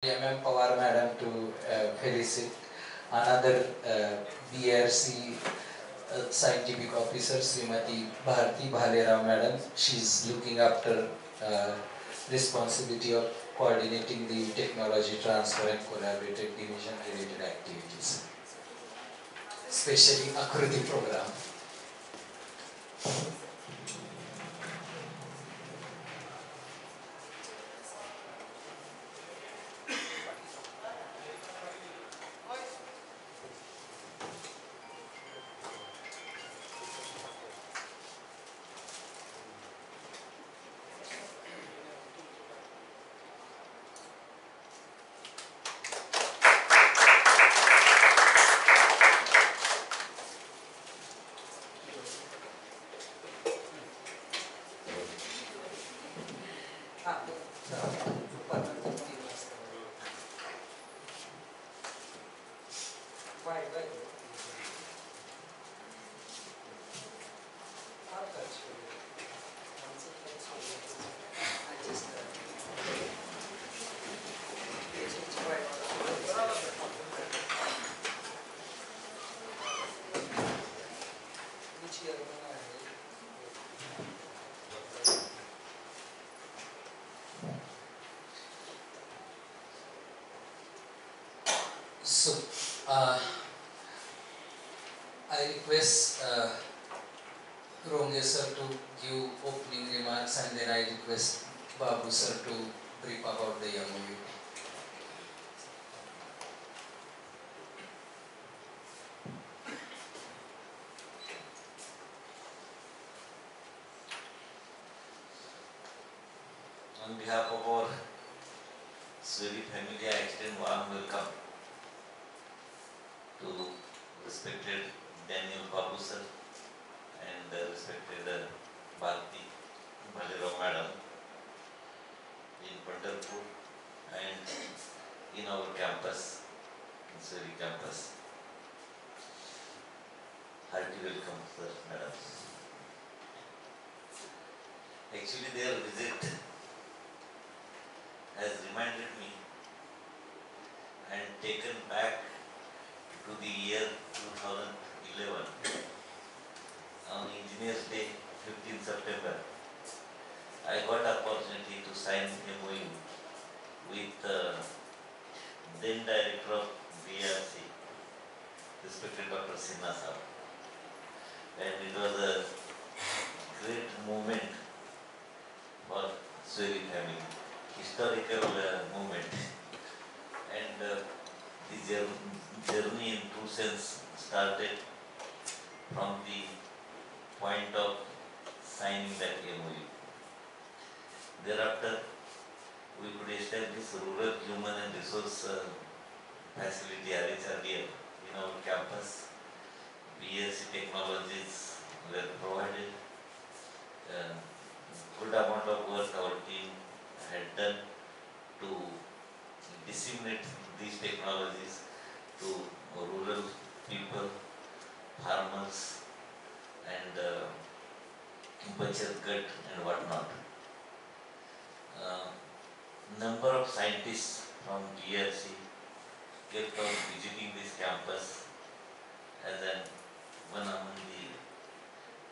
M. Pawar Madam to felicit. Another BRC scientific officer, Srimati Bharti Bhalerao Madam. She's looking after responsibility of coordinating the technology transfer and collaborative division related activities, especially Akruti program. So, I request Ronge sir to give opening remarks, and then I request Babu sir to brief about the MOU. On behalf of our Swedi family, I extend warm welcome to respected Daniel Babu sir and respected Bharti Bhalerao Madam in Pandharpur and in our campus, in Swedi campus. Hearty welcome, sir, madam. Actually, their visit has reminded me and taken back to the year 2011 on Engineers Day, 15 September. I got opportunity to sign MOU with then Director of BRC, respected Dr. Sinha Sahab. And it was a great moment for Swedi family, historical moment. And the journey in true sense started from the point of signing that MOU. Thereafter, we could establish rural human and resource facility RHRDF in our campus. BSc technologies were provided. Good amount of work our team had done to disseminate these technologies to rural people, farmers, and Bachat Gut and whatnot. Number of scientists from DRC kept on visiting this campus as one among the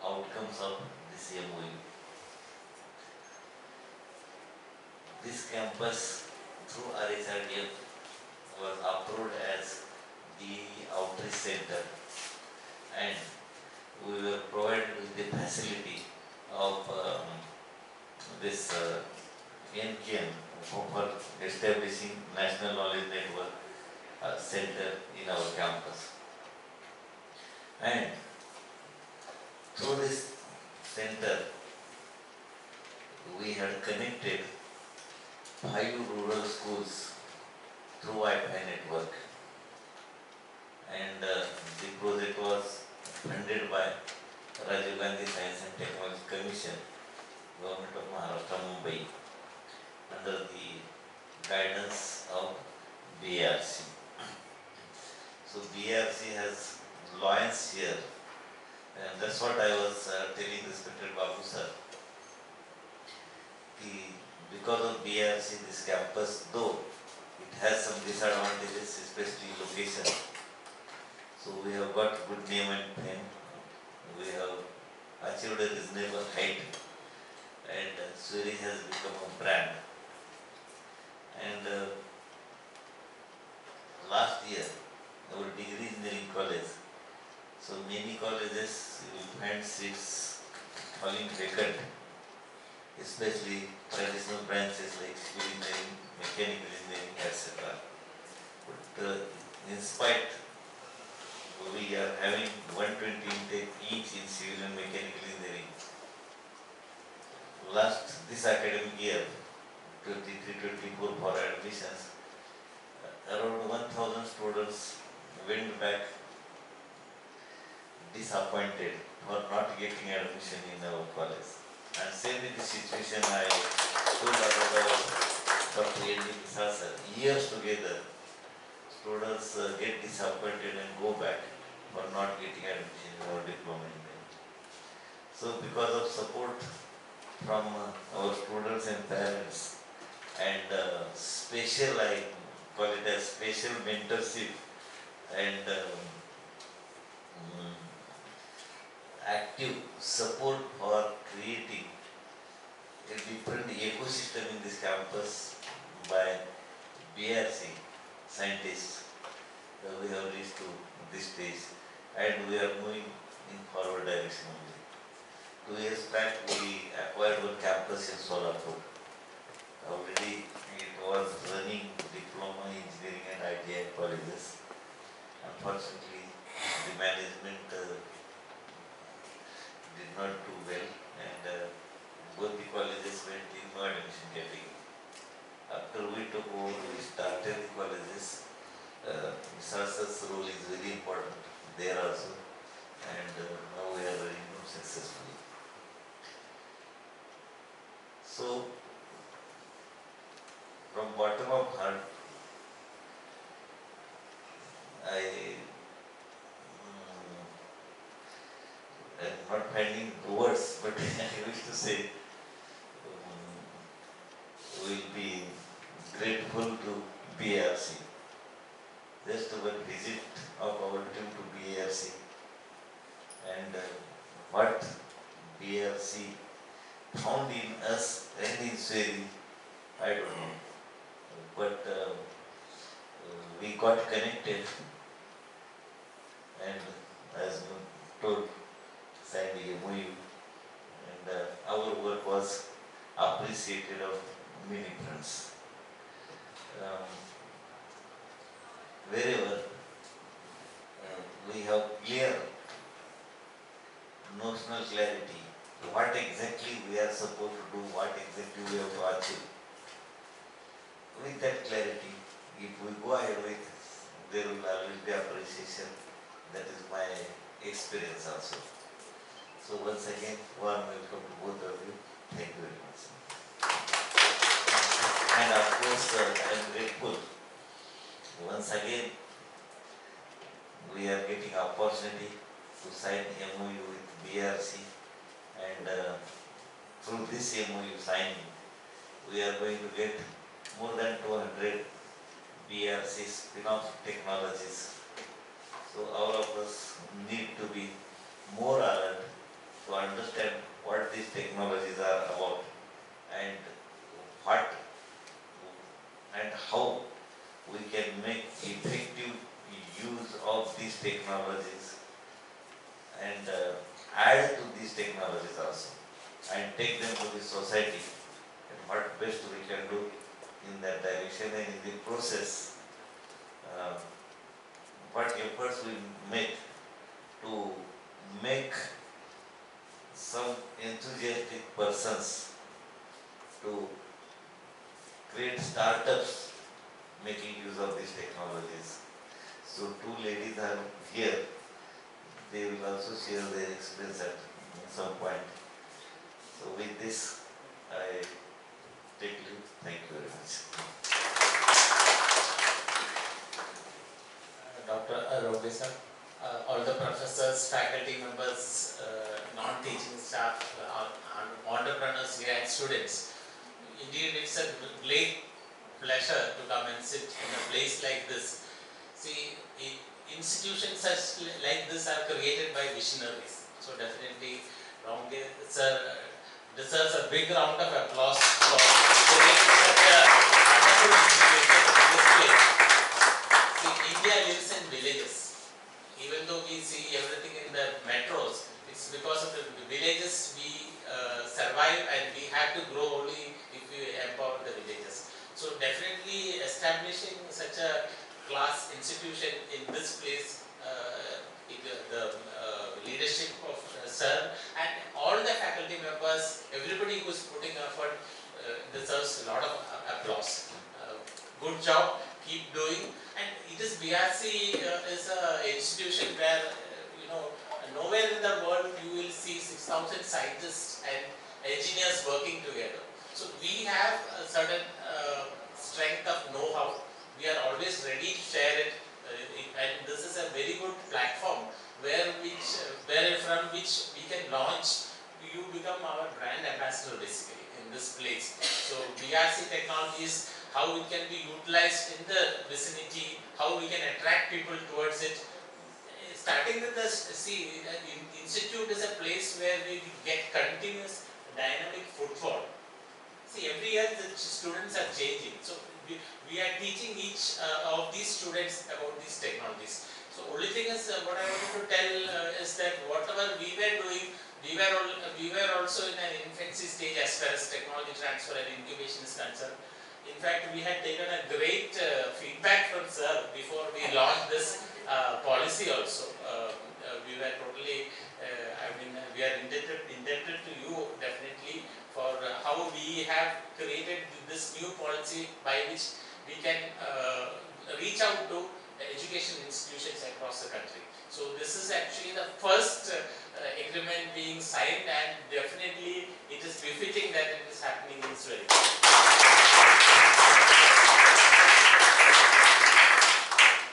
outcomes of this MOU. This campus through RHRDF was approved as the outreach center, and we were provided with the facility of this NKN for establishing National Knowledge Network Center in our campus. And through this center, we had connected 5 rural schools through Wi-Fi network. And the project was funded by Rajiv Gandhi Science and Technology Commission, Government of Maharashtra, Mumbai, under the guidance of BRC. So BRC has loyance here, and that's what I was telling respected Babu sir. Because of BRC, this campus, though it has some disadvantages, especially location. So we have got good name and fame. We have achieved a reasonable height, and Sweri has become a brand. And last year, our degree engineering college, so many colleges you will find seats falling vacant, especially traditional branches like civil engineering, mechanical engineering, etc. But in spite, we are having 120 intake each in civil and mechanical engineering. This academic year, 23-24 for admissions, around 1,000 students went back disappointed for not getting admission in our college. And same with the situation I told about Dr. N.D. Prasad sir. Years together, students get disappointed and go back for not getting admission in our diploma engineering. So because of support from our students and parents and special, I call it as special mentorship and active support for creating a different ecosystem in this campus by BRC scientists, we have reached to this stage and we are moving in forward direction only. 2 years back we acquired one campus in Solapur. Already it was running diploma engineering and ITI colleges. Unfortunately, the management did not do well and both the colleges went in no admission category. After we took over, we started the colleges. Researchers' role is very important there also, and now we are running them successfully. So, from bottom of heart, I am not finding the words, but I wish to say we will be grateful to BRC. Just one visit of our team to BRC and what BRC found in us and in Sweri, I don't know. But we got connected and as told, signed a MOU and our work was appreciated of many fronts. Wherever we have clear notional clarity, what exactly we are supposed to do, what exactly we have to achieve. With that clarity, if we go ahead with, there will always be appreciation. That is my experience also. So once again, warm welcome to both of you. Thank you very much. And of course, I am grateful. Once again, we are getting opportunity to sign MOU with BRC, and through this MOU signing, we are going to get more than 200 BRC spin-off technologies. So all of us need to be more alert to understand what these technologies are about and what and how we can make effective use of these technologies and add to these technologies also and take them to the society and what best we can do in that direction and in the process what efforts we make to make some enthusiastic persons to create startups making use of these technologies. So 2 ladies are here. They will also share their experience at some point. So with this, I take leave. Thank you very much. Dr. Roge sir, all the professors, faculty members, non-teaching staff, entrepreneurs here and students. Indeed, it's a great pleasure to come and sit in a place like this. See, institutions such like this are created by visionaries. So definitely, Ramdev sir deserves a big round of applause for creating such a wonderful institution in this place. See, India lives in villages. Even though we see everything in the metros, it's because of the villages we survive, and we have to grow only if we empower the villages. So definitely establishing such a class institution in this place, the leadership of sir and all the faculty members, everybody who is putting effort deserves a lot of applause. Good job, keep doing. And it is BRC is an institution where nowhere in the world you will see 6,000 scientists and engineers working together. So we have a certain strength of know-how. We are always ready to share it, and this is a very good platform where from which we can launch. You become our brand ambassador basically in this place. So BRC Technologies, how it can be utilized in the vicinity, how we can attract people towards it. Starting with the institute is a place where we get continuous dynamic footfall. See, every year the students are changing. So we are teaching each of these students about these technologies. So only thing is what I wanted to tell is that whatever we were doing, we were also in an infancy stage as far as technology transfer and incubation is concerned. In fact, we had taken a great feedback from sir before we launched this policy also. We were totally, we are indebted to you definitely for how we have created this new policy by which we can reach out to education institutions across the country. So this is actually the first agreement being signed, and definitely it is befitting that it is happening in this way.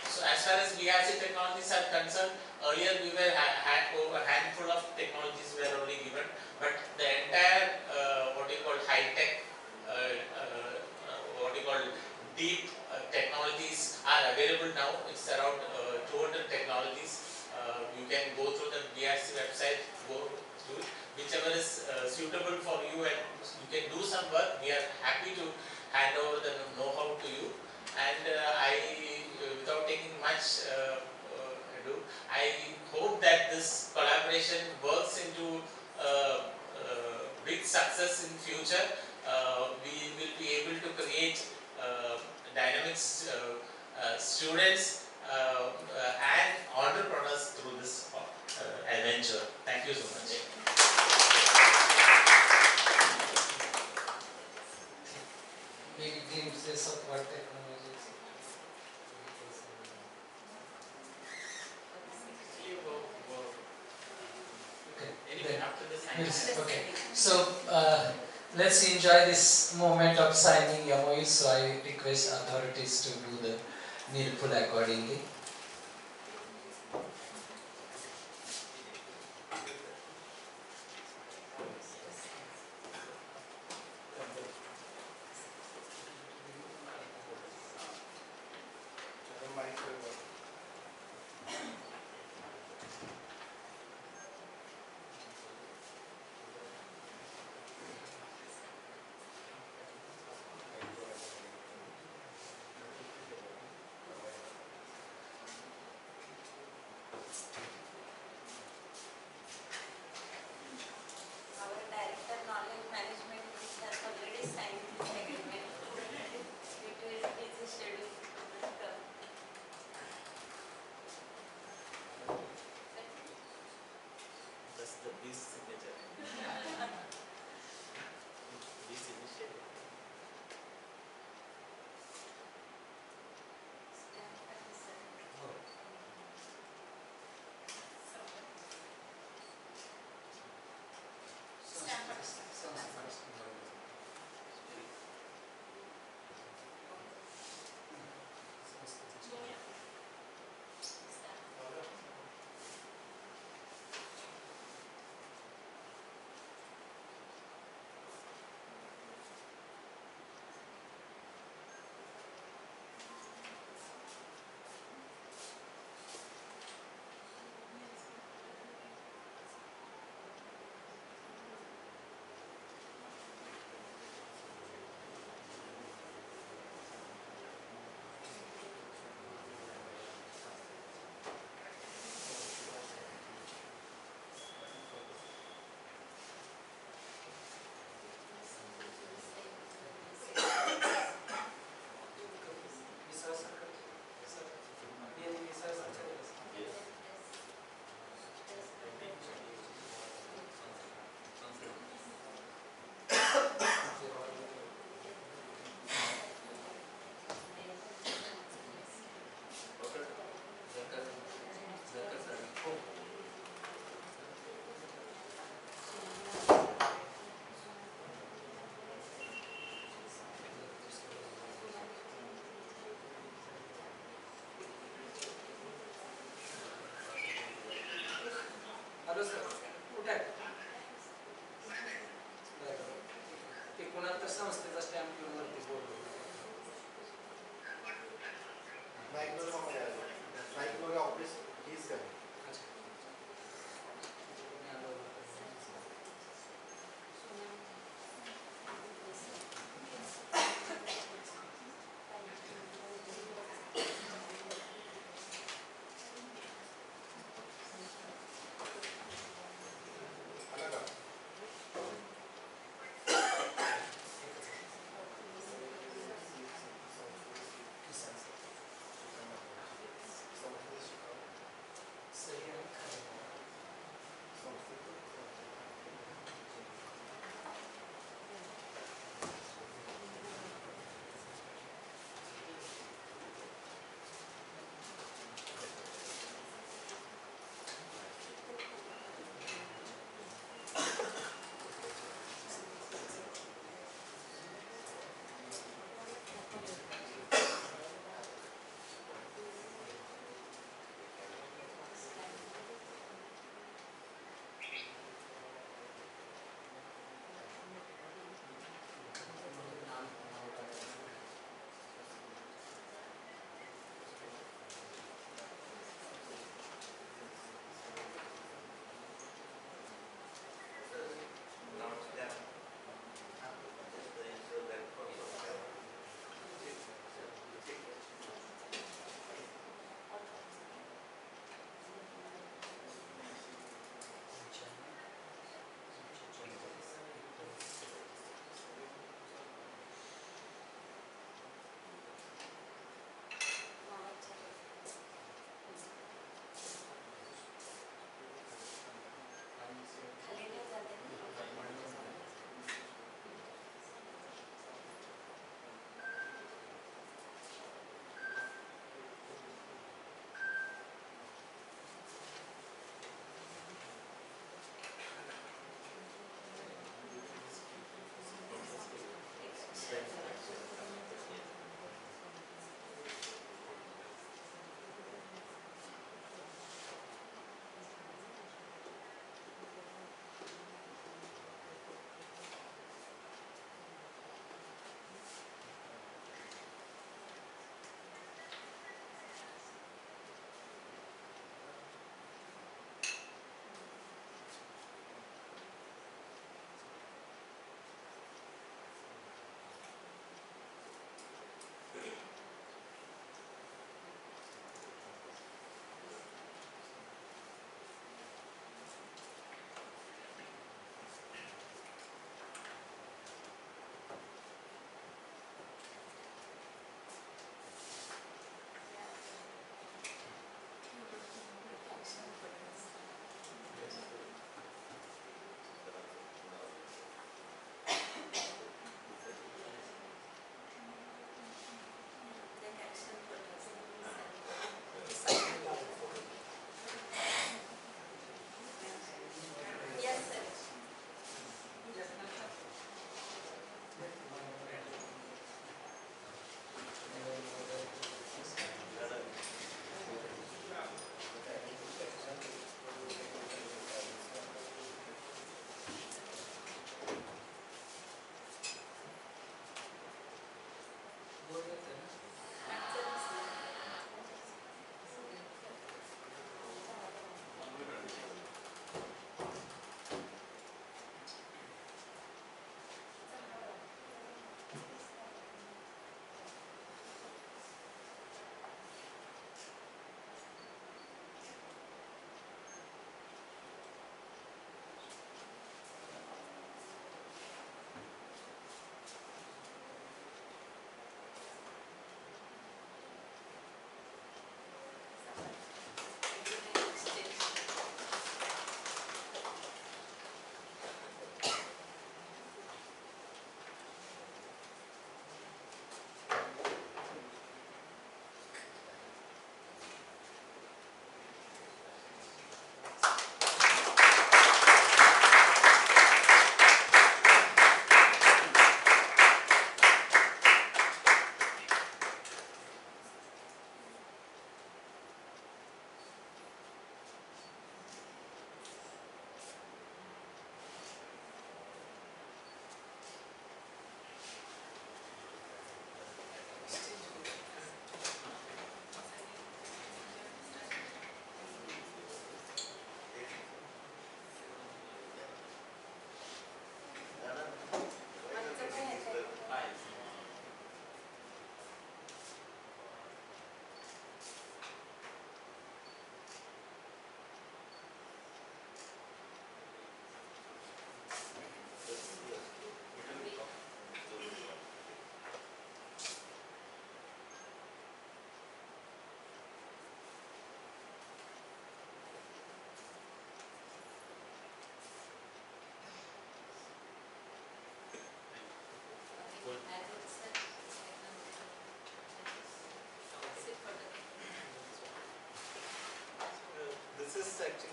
So as far as BRC technologies are concerned, earlier we were over a handful of technologies were only given, but the entire what you call high tech, what you call deep technologies are available now. It's around 200 technologies. You can go through the BRC website, go through whichever is suitable for you, and you can do some work. We are happy to hand over the know-how to you. And without taking much ado, I hope that this collaboration works into big success in future. We will be able to create dynamic students and entrepreneurs through this adventure. Thank you so much. Maybe glimpses of what technologies. Okay. Anyway, after this, Yes, okay. So let's enjoy this moment of signing MOU. So I request authorities to do the needful accordingly. चालूच करा कुठे आहे ते कोणाला तर संस्थेचा stamp घेऊन वरती बोर्ड माइक्रो ऑफिस हीच करेल.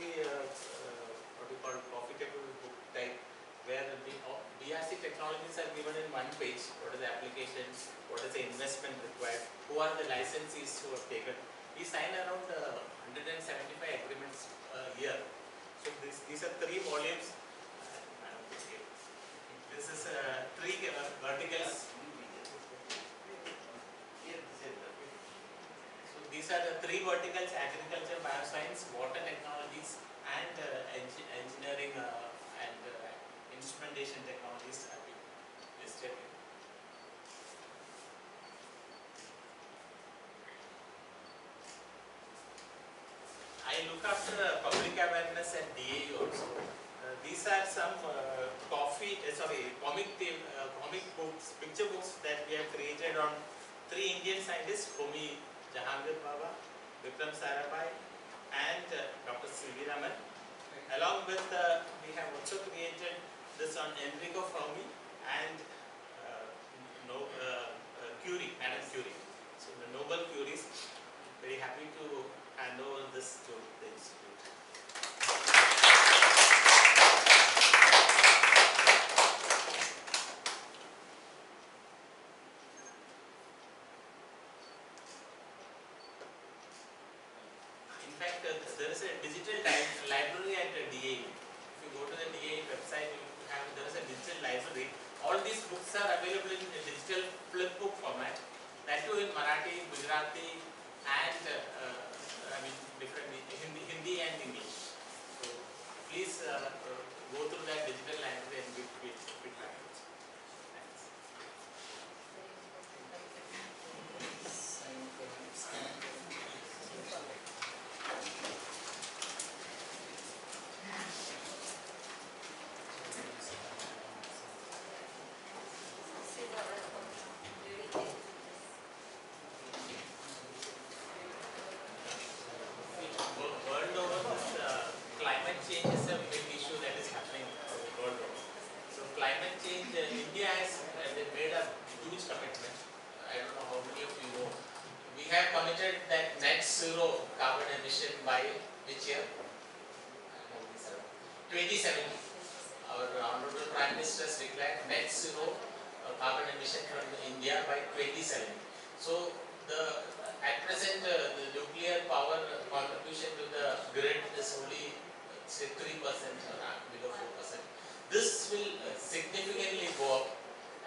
basically what we call profitable book type, where the BRC technologies are given in one page. What are the applications? What is the investment required? Who are the licensees who have taken? We sign around 175 agreements a year. So these are 3 volumes. This is 3 verticals. So these are the 3 verticals: agriculture, bioscience, water technologies, and engineering and instrumentation technologies have been listed. I look after public awareness and DAE also. These are some comic books, picture books that we have created on 3 Indian scientists: Homi Jahangir Baba, Vikram Sarabhai, and Dr. C.V. Raman. Along with, we have also created this on Enrico Fermi and Curie, Madame Curie. So the Nobel Curies. Very happy to hand over this to the institute. In fact, there is a digital library at the DAE. If you go to the DAE website, there is a digital library. All these books are available in a digital flip book format. That too in Marathi, Gujarati, and different Hindi and English. So please go through that digital library and be practice. Thanks. World over, climate change is a big issue that is happening world over. So climate change, India has made a huge commitment. I don't know how many of you know. We have committed that net zero carbon emission by which year? 2070. Our Honorable Prime Minister has declared net zero carbon emission from India by 2070. So at present the nuclear power contribution to the grid is only say 3% or below 4%. This will significantly go up,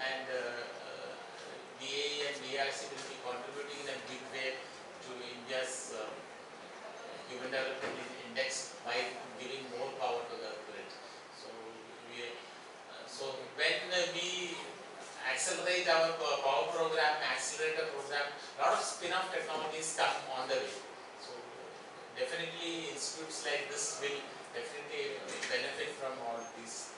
and DAE and DRC will be contributing in a big way to India's human development index by giving more power to the grid. So when we accelerate our power program, accelerator program, a lot of spin-off technologies come on the way. So definitely institutes like this will definitely benefit from all these.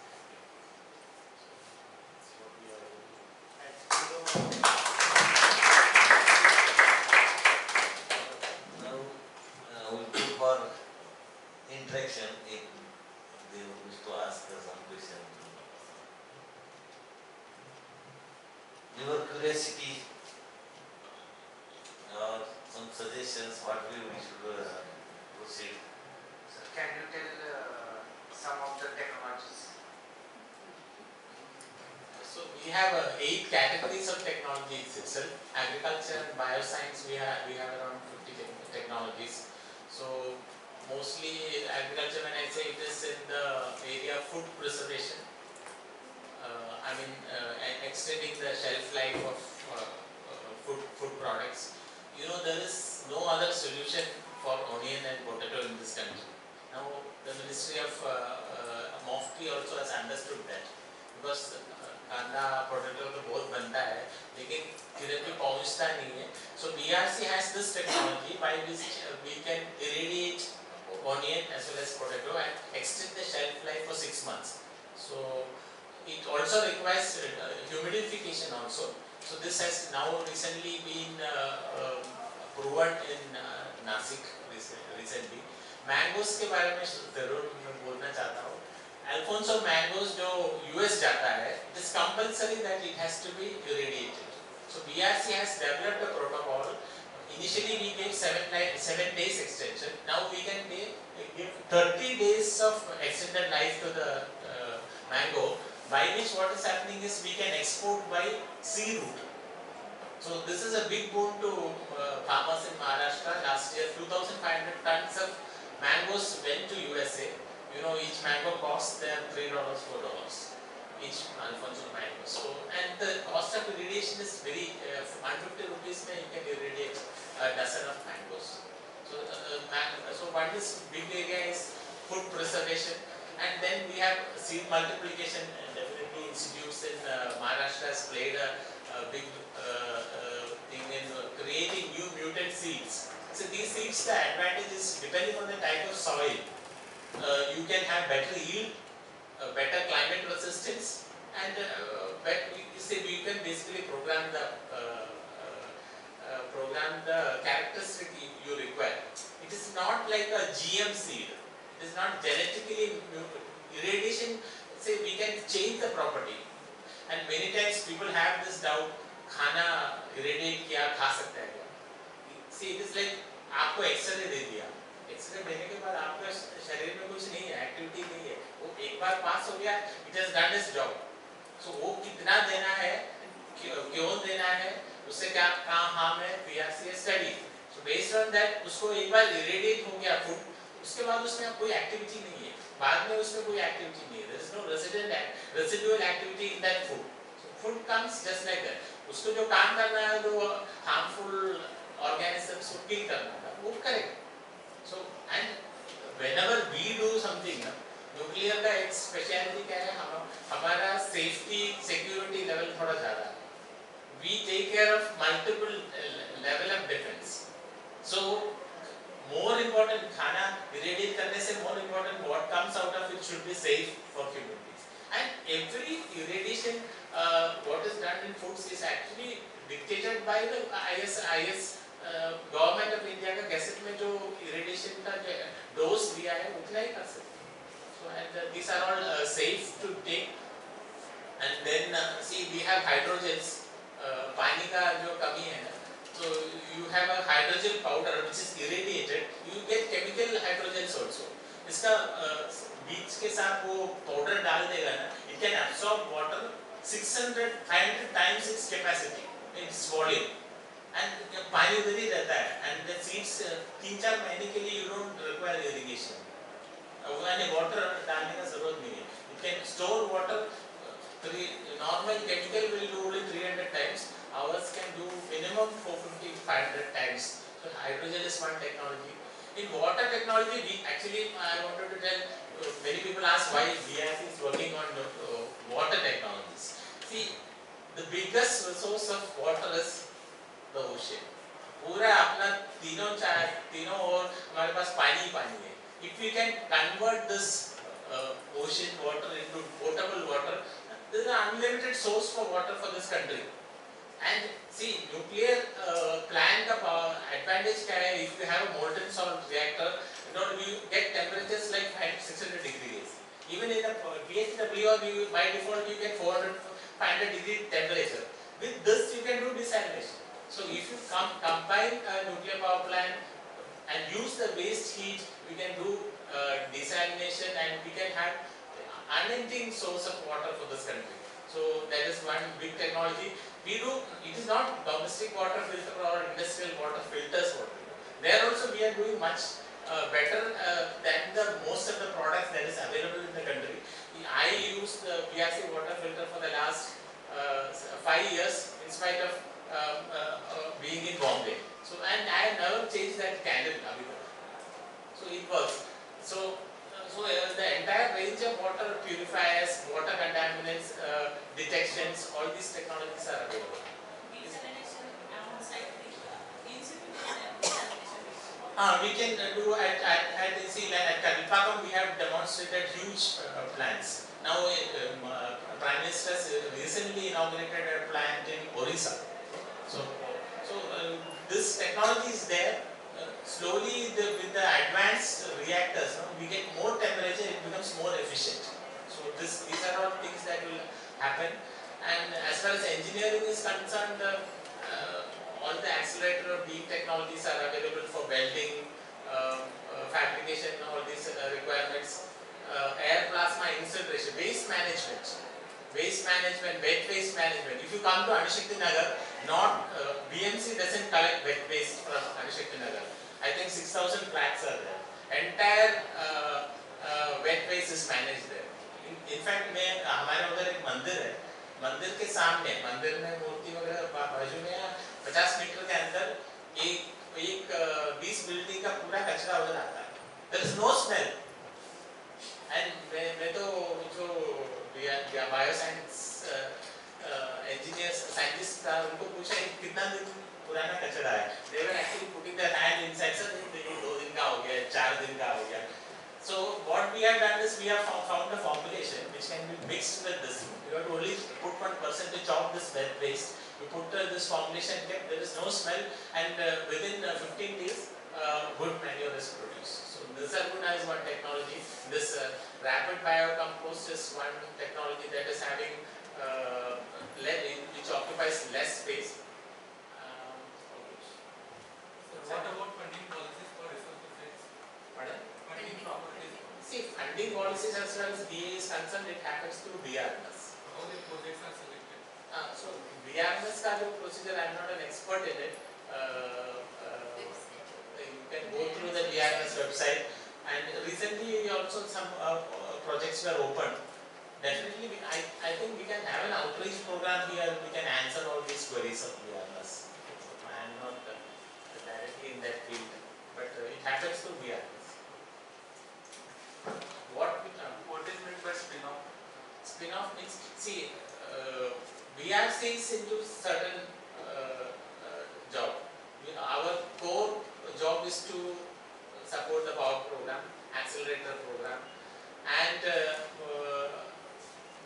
Now, we'll go for interaction if they wish to ask some question. Your curiosity or some suggestions, what we should proceed. So can you tell some of the technologies? So we have 8 categories of technologies itself. Agriculture and bioscience, we have around 50 technologies. So mostly agriculture, when I say it is in the area of food preservation, extending the shelf life of food products. You know, there is no other solution for onion and potato in this country. Now the Ministry of MOFPI also has understood that, because कांदा potato तो बहुत बनता है लेकिन किधर भी पहुंचता नहीं है. So BRC has this technology by which we can irradiate onion as well as potato and extend the shelf life for 6 months. So it also requires humidification also. So this has now recently been proven in Nasik recently. Mangoes के बारे में जरूर मैं बोलना चाहता हूँ. Alfonso mangoes जो US जाता है, it is compulsory that it has to be irradiated. So BRC has developed a protocol initially we gave 7 days extension. Now we can give 30 days of extended life to the mango, by which what is happening is we can export by sea route. So this is a big boon to farmers in Maharashtra. Last year 2,500 tons of mangoes went to USA. You know, each mango costs them $3, $4. Each Alfonso mango. So, and the cost of irradiation is very, 150 rupees you can irradiate a dozen of mangoes. So, so one is big area is food preservation, and then we have seed multiplication. And definitely institutes in Maharashtra has played a big thing in creating new mutant seeds. So these seeds, the advantage is depending on the type of soil, you can have better yield, better climate resistance, and you can basically program the characteristic you require. It is not like a GM seed. It is not genetically irradiation. Say we can change the property, and many times people have this doubt: खाना irradiate किया खा सकता है क्या? See, it is like आपको x ray दे दिया. X ray देने के बाद आपके शरीर में कुछ नहीं है, एक्टिविटी नहीं है, वो एक बार पास हो गया, it has done its job. So वो कितना देना है, क्यों देना है, उससे क्या हार्म है, PRC study. So based on that, उसको एक बार irradiate हो गया फूड, उसके बाद उसमें कोई एक्टिविटी नहीं है, बाद में उसमें कोई एक्टिविटी नहीं है, there is no residual activity in that food. So food comes just like that. उसको जो काम करना है, जो harmful organisms को kill करना है, वो करेगा. So, and whenever we do something, nuclear का एक specialty क्या है, हमारा safety security level थोड़ा ज़्यादा है. We take care of multiple level of defense. So, more important खाना irradiate करने से more important what comes out of it should be safe for human beings. And every irradiation what is done in foods is actually dictated by the IS government of India का gadget में जो irradiation का जो dose दिया है उतना ही कर सकते हैं. So and these are all safe to take. And then see we have hydrogens. पानी का जो कमी है, so you have a hydrogen powder which is irradiated, you get chemical hydrogens also. इसका बीज के साथ वो पाउडर डाल देगा ना, it can absorb water 500 times its capacity, its volume. And पानी उधर ही रहता है, and the seeds 3-4 महीने के लिए you don't require irrigation. यानी water डालने का जरूरत नहीं है. You can store water. Normal chemical will do only 300 times. Ours can do minimum 450-500 times. So hydrogen is one technology. In water technology, I wanted to tell. Many people ask why BIC is working on water technologies. See, the biggest resource of water is the ocean. पूरा अपना तीनों ओर हमारे पास पानी है. If we can convert this ocean water into potable water, there is an unlimited source for water for this country. And see, nuclear plant का advantage क्या है? If you have a molten salt reactor, you get temperatures like 600 degrees. Even in a PHW, by default you get 400-500 degree temperature. With this you can do desalination. So if you combine a nuclear power plant and use the waste heat, we can do desalination, and we can have unending source of water for this country. So that is one big technology. We do. It is not domestic water filter or industrial water filters water. There also we are doing much better than the most of the products that is available in the country. I use the PRC water filter for the last 5 years in spite of being in Bombay. So, and I have never changed that candle. So it works. So the entire range of water purifiers, water contaminants, detections, all these technologies are available. We can do at Kalipakam we have demonstrated huge plants. Now Prime Minister has recently inaugurated a plant in Orissa. So this technology is there. Slowly with the advanced reactors, we get more temperature, it becomes more efficient. So these are all things that will happen. And as far as engineering is concerned, all the accelerator or beam technologies are available for welding, fabrication, all these requirements. Air plasma incineration, waste management, wet waste management. If you come to Anishakti Nagar, not BMC doesn't collect wet waste from Anishakti Nagar. I think 6,000 flats are there. Entire wet waste is managed there. In fact, हमारे उधर एक मंदिर है, मंदिर के सामने, मंदिर में मूर्ति वगैरह बाजू में 50 मीटर के अंदर एक 20 बिल्डिंग का पूरा कचरा उधर आता है. There is no smell. And मैं तो जो बायोसाइंस engineers, scientists था, उनको पूछा कितना दिन पुराना कचरा है. They were actually putting their hand inside. Sir ये 2 दिन का हो गया, 4 दिन का हो गया. So what we have done is we have found a formulation which can be mixed with this. You have to only put 1% of this wet waste. You put this formulation, there is no smell, and within 15 days, good manure is produced. So Nisarguna is one technology. This rapid biocompost is one technology that is having which occupies less space. What about funding policies for resource effects? Pardon? Funding properties. See, funding policies as far as DA is concerned, it happens through BRMS. How the projects are selected? So BRMS का जो procedure, I am not an expert in it. You can go through the BRMS website, and recently also some projects were opened. Definitely, I think we can have an outreach program here. We can answer all these queries of BRMS. I am not directly in that field, but it happens through BRMS. What is meant by spin-off? Spin-off means, see, BRC is into certain job. Our core job is to support the power program, accelerator program, and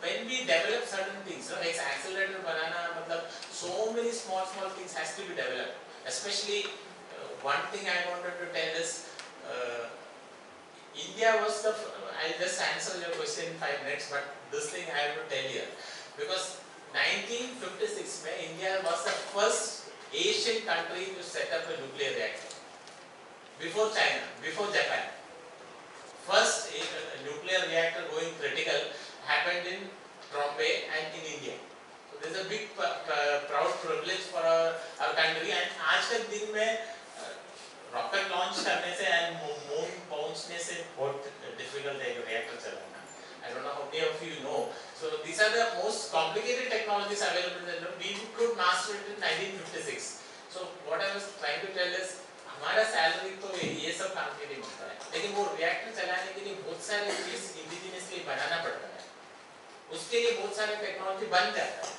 when we develop certain things, like accelerator banana, so many small things has to be developed. Especially one thing I wanted to tell is India was the. I'll just answer your question in 5 minutes, but this thing I have to tell you because 1956 में India was the first Asian country to set up a nuclear reactor. Before China, before Japan. First nuclear reactor going critical happened in Bombay and in India. So there is a big proud privilege for our country, and आज के दिन में rocket launch करने से and moon पहुंचने से बहुत difficult है reactor चलाना. I don't know how many of you know. So these are the most complicated technologies available in the world. We could master it in 1956. So what I was trying to tell is हमारा salary तो ये सब काम के लिए मिलता है, लेकिन वो reactor चलाने के लिए बहुत सारे चीज indigenously बनाना पड़ता है. उसके लिए बहुत सारे टेक्नोलॉजी बन जाता है.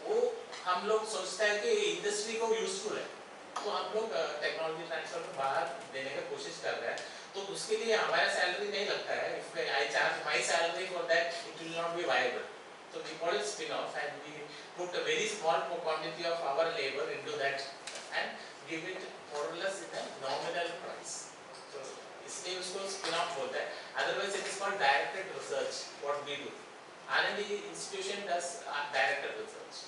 वो हम लोग सोचता है कि इंडस्ट्री को यूजफुल है, तो हम लोग टेक्नोलॉजी ट्रांसफर को बाहर देने की कोशिश कर रहे हैं. तो उसके लिए हमारा सैलरी नहीं लगता है. If I charge my salary for that, it will not be viable. So we call it spin-off, and we put a very small quantity of our labor into that and give it more or less in a nominal price. So इसलिए उसको spin-off बोलते हैं. Otherwise it is called directed research. What we do, R&D institution does directed research.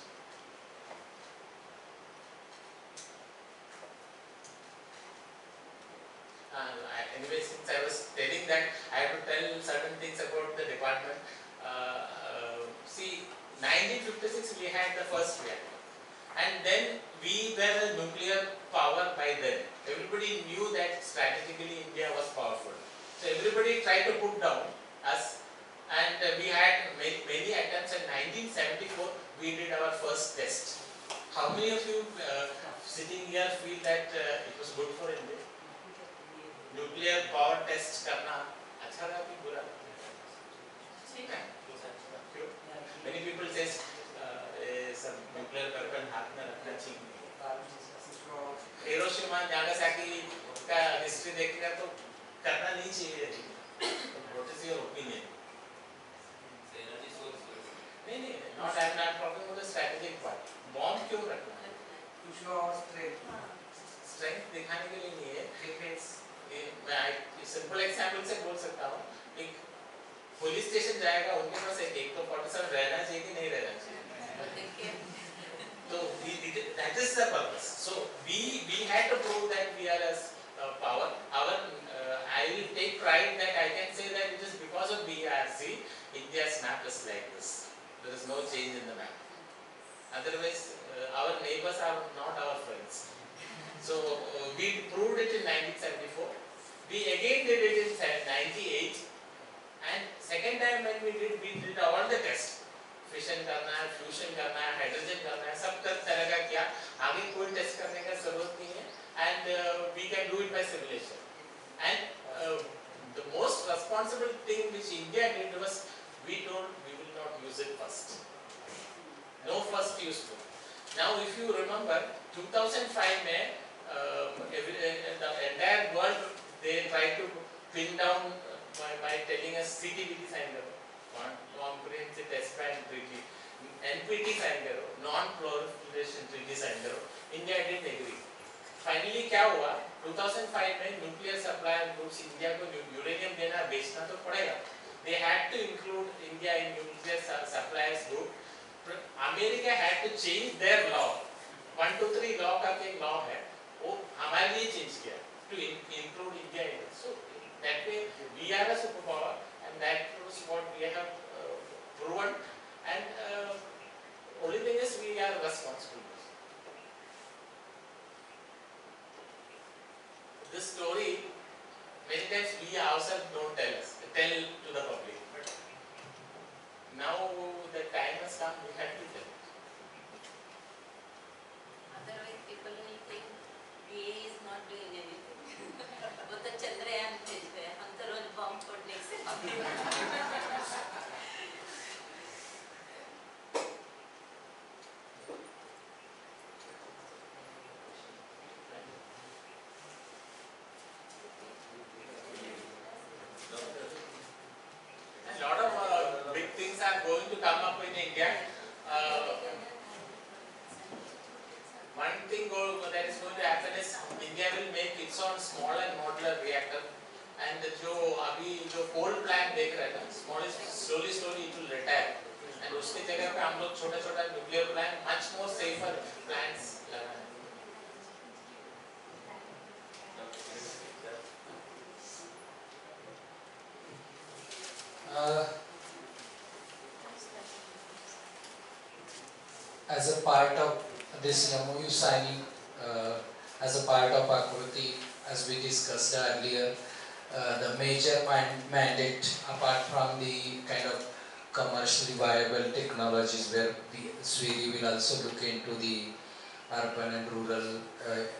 Anyway, since I was telling that, I have to tell certain things about the department. See, 1956 we had the first reactor, and then we were a nuclear power by then. Everybody knew that strategically India was powerful, so everybody tried to put down us, and we had many attempts. In 1974 we did our first test. How many of you sitting here feel that it was good for India? Nuclear power test करना अच्छा था कि बुरा? Many people say सब nuclear weapon हाथ में रखना ठीक नहीं. हिरोशिमा नागासाकी का हिस्ट्री देखने तो करना नहीं चाहिए. What is your opinion? नहीं, not I'm not talking about the strategic part. Bomb क्यों रखना है? To show our strength. Strength दिखाने के लिए नहीं है. Defense. मैं सिंपल एग्जांपल से बोल सकता हूँ. एक पुलिस स्टेशन जाएगा, उनके पास एक तो 47 रहना चाहिए कि नहीं रहना चाहिए. तो that is the purpose. So map is like this. There is no change in the map. Otherwise, our neighbors are not our friends. So we proved it in 1974. We again did it in 98. And second time when we did all the tests. Fission करना है, fusion करना है, hydrogen करना है, सब तरह का किया. आगे कोई टेस्ट करने का जरूरत नहीं है. And we can do it by simulation. And the most responsible thing which India did was we told we will not use it first. No first use to. Now if you remember 2005 mein the entire world they tried to pin down by telling us CTBT sign करो, comprehensive test ban treaty, NPT sign करो, non-proliferation treaty sign करो. India didn't agree. Finally क्या हुआ? 2005 में nuclear supplier groups India को uranium देना बेचना तो पड़ेगा. They had to include India in nuclear suppliers group. America had to change their law. 123 law का एक law है, वो हमारे लिए change किया to include India in it. So that way we are a superpower, and that was what we have proven. And only thing is we are responsible. This story many times we ourselves don't tell to the public, but now the time has come, we have to tell it. Otherwise people will think VA is not doing anything. वो तो चंद्रयान भेज रहे हैं, हम तो रोज बम फोड़ने से A lot of big things are going to come up in India. One thing that is going to happen is India will make its own small and modular reactor. And जो अभी जो coal plant देख रहे हैं ना, slowly it will retire. And उसके जगह पे हम लोग छोटा nuclear plant, much more safer plants लगाएं. As a part of this MOU signing, as a part of Akriti, as we discussed earlier, the major mandate apart from the kind of commercially viable technologies where Sweden will also look into the urban and rural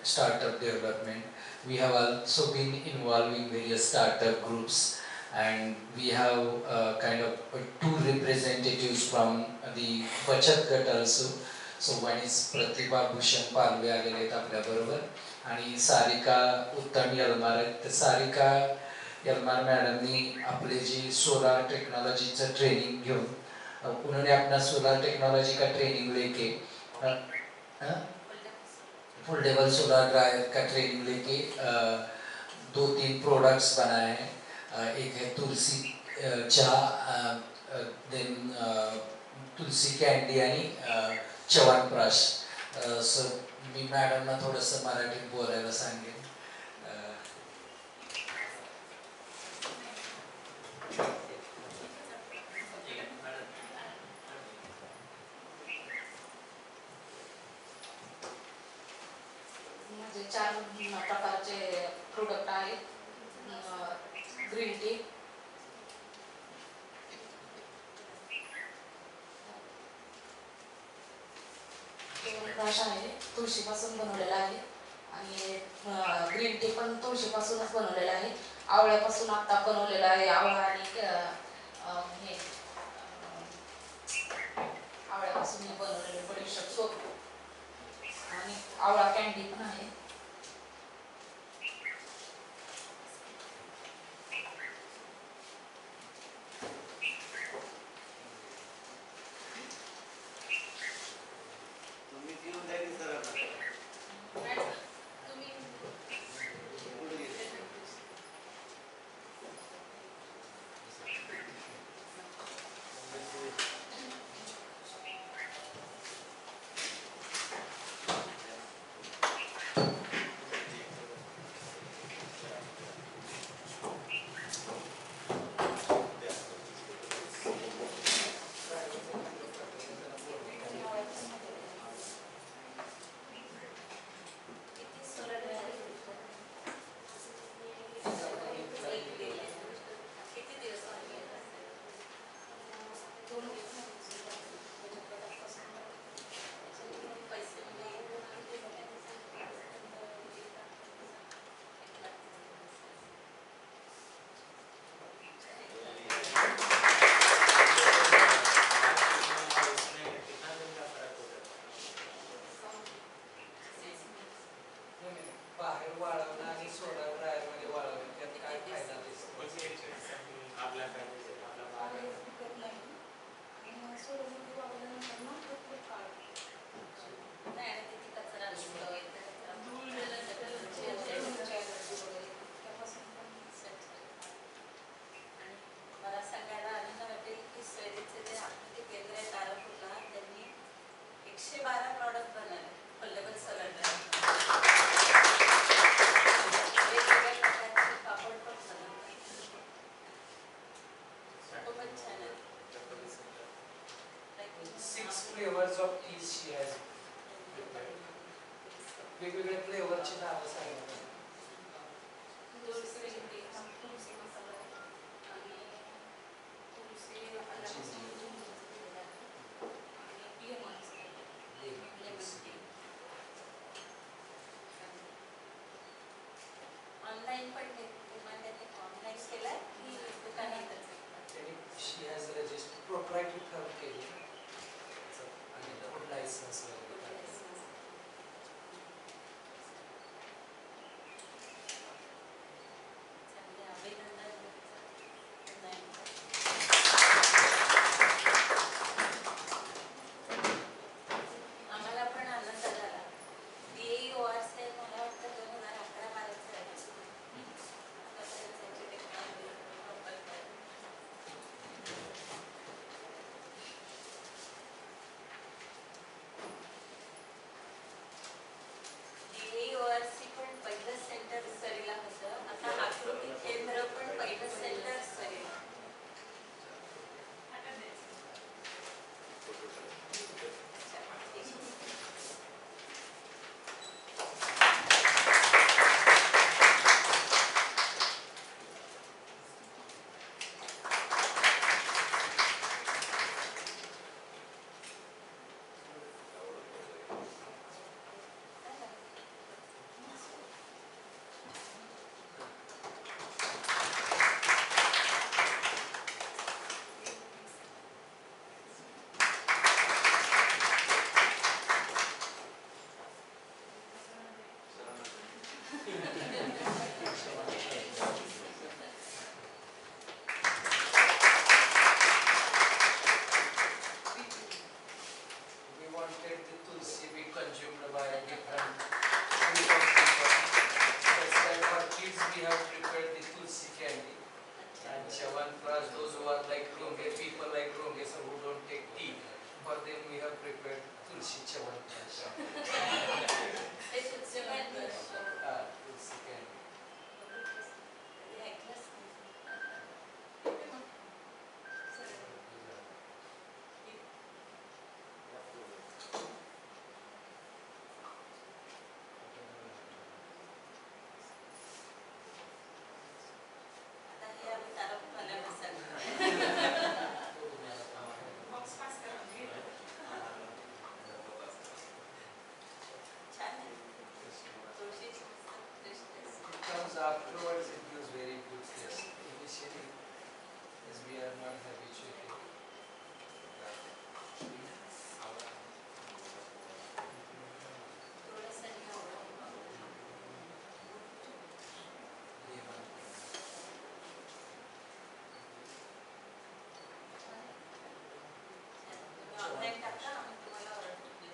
startup development. We have also been involving various startup groups, and we have kind of two representatives from the Bachat Gat also. So one is Pratibha Bhushan Palve आलेले आहेत आपल्या बरोबर आणि सारिका उत्तम यलमार आहेत. तर सारिका यलमार मॅडमनी आपले जी सोलार टेक्नोलॉजीचं ट्रेनिंग घेऊन उन्होंने अपना सोलार टेक्नोलॉजी का ट्रेनिंग लेके फोल्डेबल सोलार ड्रायर का ट्रेनिंग लेके 2-3 प्रोडक्ट्स बनाए हैं. एक है तुलसी चहा, देन तुलसी कॅन्डी आणि च्यवनप्राश. सो मी मॅडमना थोडंसं मराठीत बोलायला सांगेन. म्हणजे 4 प्रकारचे प्रोडक्ट आहेत. ग्रीन टी, च्यवनप्राश आहे, तुळशीपासून बनवलेला आहे आणि ग्रीन टी पण तुळशीपासूनच बनवलेला आहे. आवळ्यापासून आता बनवलेला आहे. आवळा आणि हे आवळ्यापासून बनवलेले बडीशेप सोप आणि आवळा कॅन्डी पण आहे. गणितच. त्यांनी she has register proprietary firm केली आणि फूड लायसन्स वगैरे. चांगले अभिनंदन. आम्हाला पण आनंद झाला. DAE awards ते मला वाटतं 2011-12चं आहे. आतापर्यंत त्याची टेक्नॉलॉजी प्रकल्प आहे. DAE awards ची पण पहिलं सेंटर सरीला होतं. आता आकृती केंद्र पण पहिलं centre Sarila. We wanted the tulsi be consumed by a different group of people. That's why for kids we have prepared the tulsi candy. And Chyawanprash, those who are like Ronge, people like Ronge, so who don't take tea, for them we have prepared tulsi Chyawanprash. ते सुचवण Tulsi candy. हे ऐकलंच नाही. आता हे आम्ही तारकवाला बसायला. छान आहे. तुळशीची मस्त fresh taste. It comes afterwards, it gives very good taste. Initially, as we are not habituated. थोडंसं घ्यावं. तुम्ही ऑनलाईन टाका, आम्ही तुम्हाला ऑर्डर देऊ.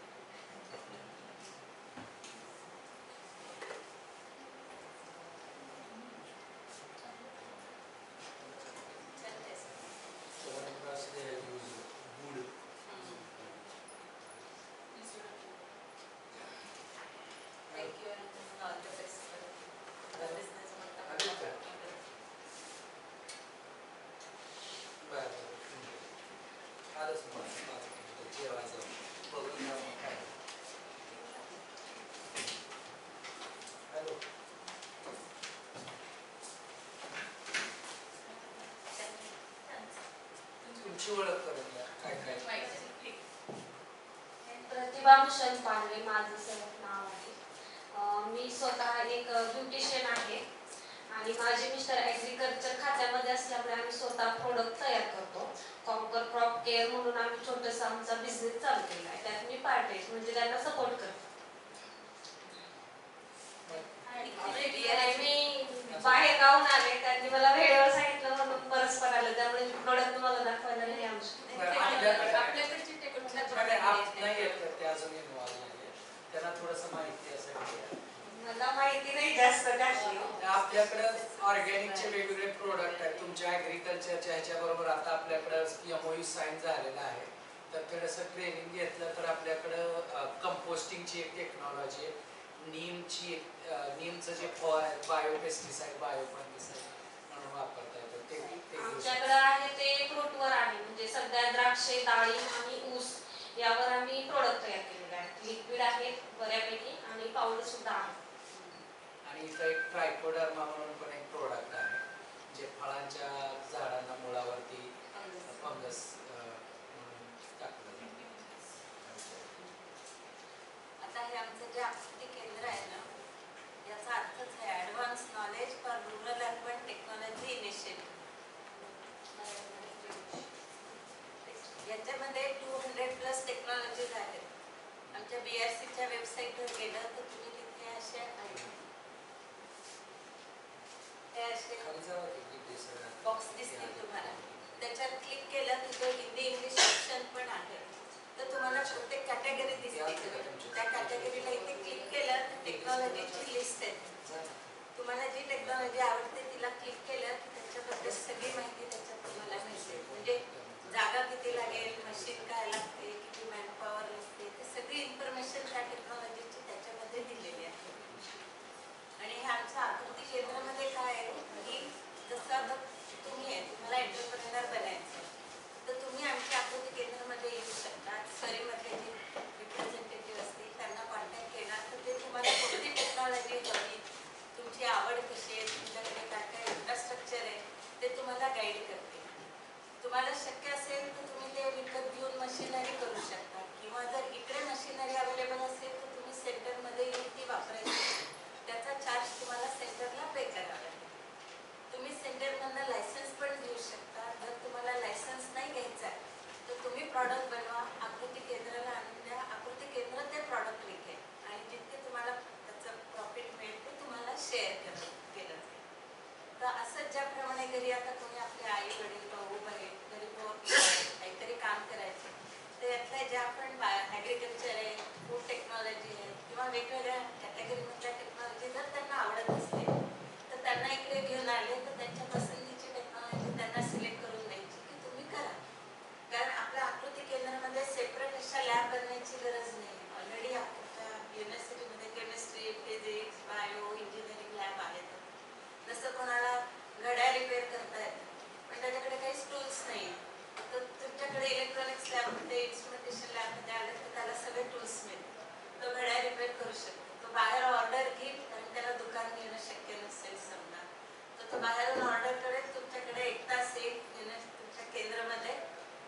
छान taste. Chyawanprash they have used wood. Thank you and all the best for the business. Aditya. बरं. आलंच मग. जेवायचं. बघून या मग काय. हॅलो. तुमची ओळख करून द्या. काय काय. प्रतिभा भूषण पांडवे माझं नाव आहे. मी स्वतः एक ब्युटिशियन आहे आणि माझे मिस्टर ॲग्रिकल्चर खात्यामध्ये असल्यामुळे आम्ही स्वतः प्रोडक्ट तयार करतो. कॉम्पर क्रॉप केअर म्हणून आम्ही छोटासा आमचा बिझनेस चालू केला आहे. त्यात मी पार्ट आहे म्हणजे त्यांना सपोर्ट करते. आणि मी बाहेर गावून आले त्यांनी मला वेळेवर सांगितलं म्हणून परस्पर आलं त्यामुळे प्रोडक्ट तुम्हाला दाखवायला नाही आमची. आपल्याकडची नाही येत तर ते अजून इन्व्हॉल्व नाही. त्यांना थोडंसं माहिती असेल. मला माहिती नाही जास्त त्याची. आपल्याकडं ऑर्गॅनिकचे वेगवेगळे प्रोडक्ट आहेत. तुमच्या ॲग्रिकल्चरच्या ह्याच्याबरोबर आता आपल्याकडं MOU साईन झालेला आहे. तर थोडंसं ट्रेनिंग घेतलं तर आपल्याकडं कंपोस्टिंगची एक टेक्नॉलॉजी आहे. नीमचं जे फळ आहे बायोपेस्टिसाईड बायोफंगिसाईड म्हणून वापरता येतं ते आमच्याकडे आहे ते फ्रूटवर आहे म्हणजे सध्या द्राक्षे डाळिंब आणि ऊस यावर आम्ही प्रोडक्ट तयार केलेले आहेत. लिक्विड आहेत बऱ्यापैकी आणि पावडर सुद्धा आहे. आणि इथं एक ट्रायकोडर्मा म्हणून पण एक प्रोडक्ट आहे जे फळांच्या झाडांना मुळावरती फंगस म्हणून टाकलं जातं. आता हे आमचं जे आकृती केंद्र आहे ना याचा अर्थच आहे advance knowledge for rural urban technology initiative. असे खाली जावा की किती सगळं. बॉक्स दिसतील तुम्हाला. त्याच्यावर क्लिक केलं तिथे हिंदी इंग्लिश ऑप्शन पण आहे. तर तुम्हाला प्रत्येक कॅटेगरी दिसते. त्या कॅटेगरीला इथे क्लिक केलं तर टेक्नॉलॉजीची लिस्ट आहे. तुम्हाला जी टेक्नॉलॉजी आवडते तिला क्लिक केलं की त्याच्याबद्दल सगळी माहिती त्याच्यात तुम्हाला मिळते. म्हणजे जागा किती लागेल, मशीन काय लागते, किती मॅनपॉवर लागते, ते सगळी इन्फॉर्मेशन त्या टेक्नॉलॉजीची त्याच्यामध्ये दिलेली आहे. आणि हे आमचं आकृती केंद्रामध्ये काय आहे की जसं आता तुम्ही आहे, तुम्हाला एंटरप्रेनर बनायचं आहे, तर तुम्ही आमच्या आकृती केंद्रामध्ये येऊ शकता. सरीमधले जे रिप्रेझेंटेटिव्ह असतील त्यांना कॉन्टॅक्ट केला तर ते तुम्हाला कोणती टेक्नॉलॉजी हवी, तुमची आवड कशी आहे, तुमच्याकडे काय काय इन्फ्रास्ट्रक्चर आहे ते तुम्हाला गाईड करते. तुम्हाला शक्य असेल तर तुम्ही ते विकत घेऊन मशिनरी करू शकता किंवा जर इकडे मशिनरी अवेलेबल असेल तर तुम्ही सेंटरमध्ये येऊन ती वापरायची. त्याचा चार्ज तुम्हाला सेंटरला पे करावा लागेल. तुम्ही सेंटरमधनं लायसन्स पण घेऊ शकता. जर तुम्हाला लायसन्स नाही घ्यायचा आहे तर तुम्ही प्रॉडक्ट बनवा, आकृती केंद्राला आणून द्या, आकृती केंद्र ते प्रॉडक्ट विकेल आणि जितके तुम्हाला त्याचं प्रॉफिट मिळेल ते तुम्हाला शेअर केलं जाईल. तर असंच ज्याप्रमाणे घरी आता कोणी आपले आई वडील भाऊ बहीण घरी काहीतरी काम करायचं तर यातल्या ज्या आपण ॲग्रिकल्चर आहे, फूड टेक्नॉलॉजी आहे किंवा वेगवेगळ्या कॅटेगरीमधल्या टेक्नॉलॉजी जर त्यांना आवडत असते तर त्यांना इकडे घेऊन आले तर त्यांच्या पसंतीची टेक्नॉलॉजी त्यांना सिलेक्ट करून द्यायची की तुम्ही करा. कारण आपल्या आकृती केंद्रामध्ये सेपरेट अशा लॅब बनवायची गरज नाही. ऑलरेडी आपल्या युनिव्हर्सिटीमध्ये chemistry, physics, bio, engineering lab आहेत. जसं कोणाला घड्याळ रिपेअर करता येतं पण त्याच्याकडे काहीच टूल्स नाही, तर तुमच्याकडे इलेक्ट्रॉनिक्स लॅबमध्ये, इन्स्ट्रुमेंटेशन लॅबमध्ये आले तर त्याला सगळे टूल्स मिळतात. तो घड्याळ रिपेअर करू शकतो. तो बाहेर ऑर्डर घेईल आणि त्याला दुकान घेणं शक्य नसेल समजा तर तो बाहेरून ऑर्डर करेल, तुमच्याकडे 1 तास येईल, तुमच्या केंद्रामध्ये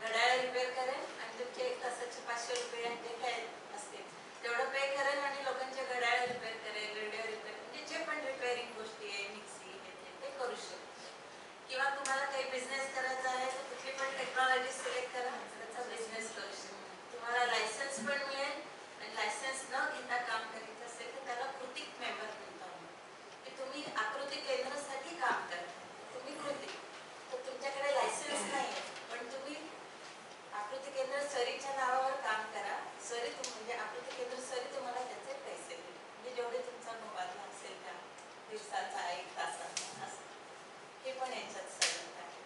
घड्याळ रिपेअर करेल आणि तुमचे 1 तासाचे 500 रुपये जे काय असतील तेवढं पे करेल आणि लोकांचे घड्याळ रिपेअर करेल, रेडिओ रिपेअर म्हणजे जे पण रिपेअरिंग गोष्टी आहे, मिक्सी ते करू शकतो. किंवा तुम्हाला काही बिझनेस करायचा आहे तर कुठली पण टेक्नॉलॉजी सिलेक्ट करा, त्याचा बिझनेस करू शकतो. तुम्हाला लायसन्स पण मिळेल आणि लायसन्स न घेता काम करायचं असेल तर त्याला कृतिक मेंबर म्हणतात की तुम्ही आकृती केंद्रासाठी काम करता, तुम्ही कृतिक. तर तुमच्याकडे लायसन्स नाही आहे पण तुम्ही आकृती केंद्र सरीच्या नावावर काम करा. सरी म्हणजे आकृती केंद्र सरी तुम्हाला त्याचे पैसे देईल म्हणजे जेवढे तुमचा मोबादला असेल त्या दिवसाचा, 1 तासाचा असं हे पण याच्यात सगळं आहे.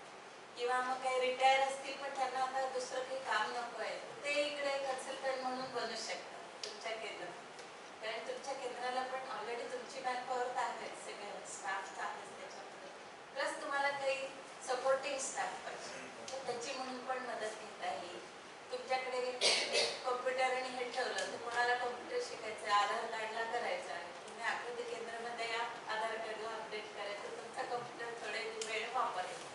किंवा मग काही रिटायर असतील पण त्यांना आता दुसरं काही काम नको आहे ते इकडे कन्सल्टंट म्हणून बनू शकतात तुमच्या केंद्रात. कारण तुमच्या केंद्राला पण ऑलरेडी तुमची मॅनपॉवर तर आहे, सगळं स्टाफ तर आहेच त्याच्यामध्ये, प्लस तुम्हाला काही सपोर्टिंग स्टाफ पाहिजे तर त्याची म्हणून पण मदत घेता येईल. तुमच्याकडे कॉम्प्युटर आणि हे ठेवलं तर कोणाला कॉम्प्युटर शिकायचं, आधार कार्डला करायचं आहे, तुम्ही आकृती केंद्रामध्ये या, आधार कार्डला अपडेट करायचं, तुमचा कॉम्प्युटर थोडे वेळ वापरेल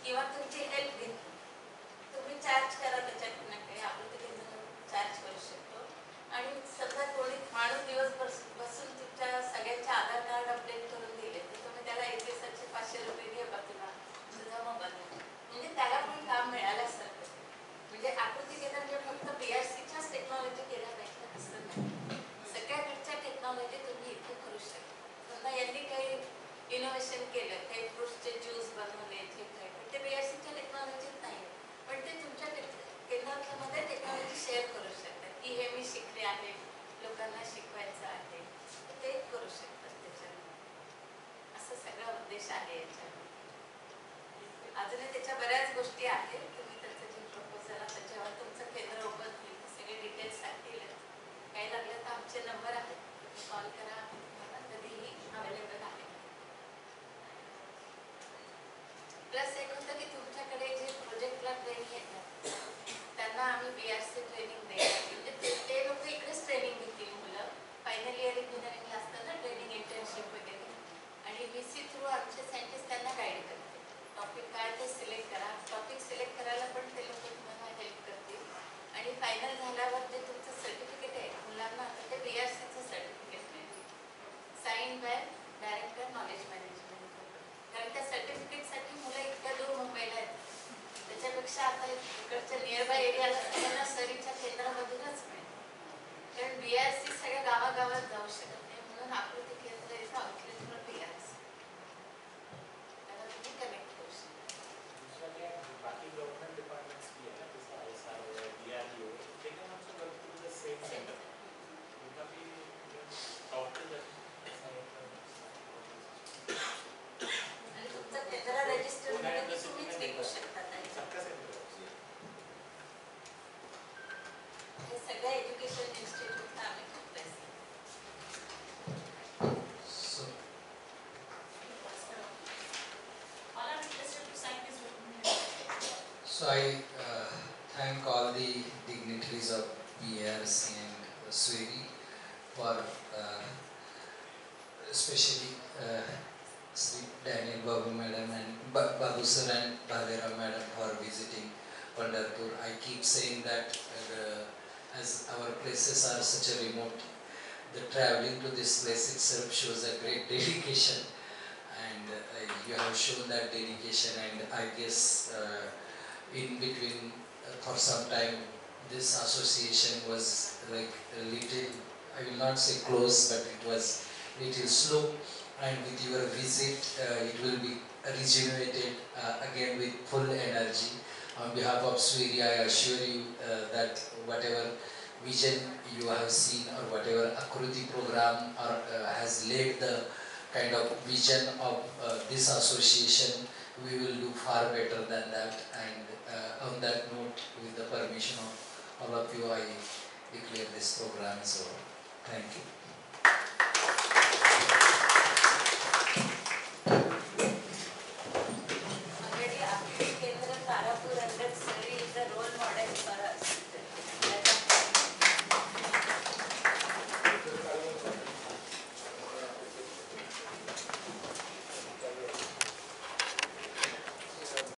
किंवा तुमची हेल्प घेईल. तुम्ही चार्ज करा त्याच्याकडनं काही, आकृती केंद्रावर चार्ज करू शकतो. आणि समजा कोणी माणूस दिवसभर बसून तुमच्या सगळ्यांचे आधार कार्ड अपडेट करून दिले तर तुम्ही त्याला 1 दिवसाचे 500 रुपये घे बा तुला तुझा मोबाईल म्हणजे त्याला पण काम मिळाल्यासारखं. म्हणजे आकृती केंद्रामध्ये फक्त BRCच्याच टेक्नॉलॉजी केल्या पाहिजे असं नाही, सगळ्याकडच्या टेक्नॉलॉजी तुम्ही इथे करू शकता. समजा यांनी काही इनोव्हेशन केलं, काही फ्रूट्सचे ज्यूस बनवले जे काही पण ते BRCच्या टेक्नॉलॉजीत नाही पण ते तुमच्या केंद्रामध्ये टेक्नॉलॉजी शेअर करू शकतात की हे मी शिकले आहे, लोकांना शिकवायचं आहे तर ते करू शकतात त्याच्यामध्ये. असं सगळा उद्देश आहे याच्यामध्ये. अजूनही त्याच्या बऱ्याच गोष्टी आहेत. तुम्ही त्याचं जे प्रपोजल आता जेव्हा तुमचं केंद्र ओपन होईल सगळे डिटेल्स सांगतील. काही लागलं तर आमचे नंबर आहेत, तुम्ही कॉल करा, मला कधीही अवेलेबल आहे. प्लस एक होतं की तुमच्याकडे जे प्रोजेक्टला ट्रेनिंग येतात त्यांना आम्ही BRC ट्रेनिंग देतो म्हणजे ते लोक इकडेच ट्रेनिंग घेतील. मुलं फायनल इयर इंजिनिअरिंगला असताना ट्रेनिंग इंटर्नशिप वगैरे आणि VC थ्रू आमचे सायंटिस्ट त्यांना गाईड करतात. टॉपिक काय ते सिलेक्ट करा, टॉपिक सिलेक्ट करायला पण ते लोक तुम्हाला हेल्प करतील आणि फायनल झाल्यावर जे तुमचं सर्टिफिकेट आहे मुलांना आता ते BRCचं सर्टिफिकेट मिळेल, sign by director knowledge management. कारण त्या सर्टिफिकेटसाठी मुलं इतक्या दूर मुंबईला येतात त्याच्यापेक्षा आता इकडच्या नियर बाय एरियाला सगळ्यांना सरीच्या केंद्रामधूनच मिळेल. कारण BRC सगळ्या गावागावात जाऊ शकत नाही म्हणून आकृती केंद्र इथं outlet for BRC. So I thank all the dignitaries of PRC and Swedi for especially Sri Daniel Babu Madam and Babu Sir and Bhavira Madam for visiting Pandharpur. I keep saying that as our places are such a remote, the traveling to this place itself shows a great dedication, and you have shown that dedication, and I guess in between for some time this association was like a little, I will not say close, but it was little slow, and with your visit it will be rejuvenated again with full energy. On behalf of Swedi, I assure you that whatever vision you have seen or whatever Akruti program or has laid the kind of vision of this association, we will do far better than that. And on that note, with the permission of all of you, I declare this program. So, thank you.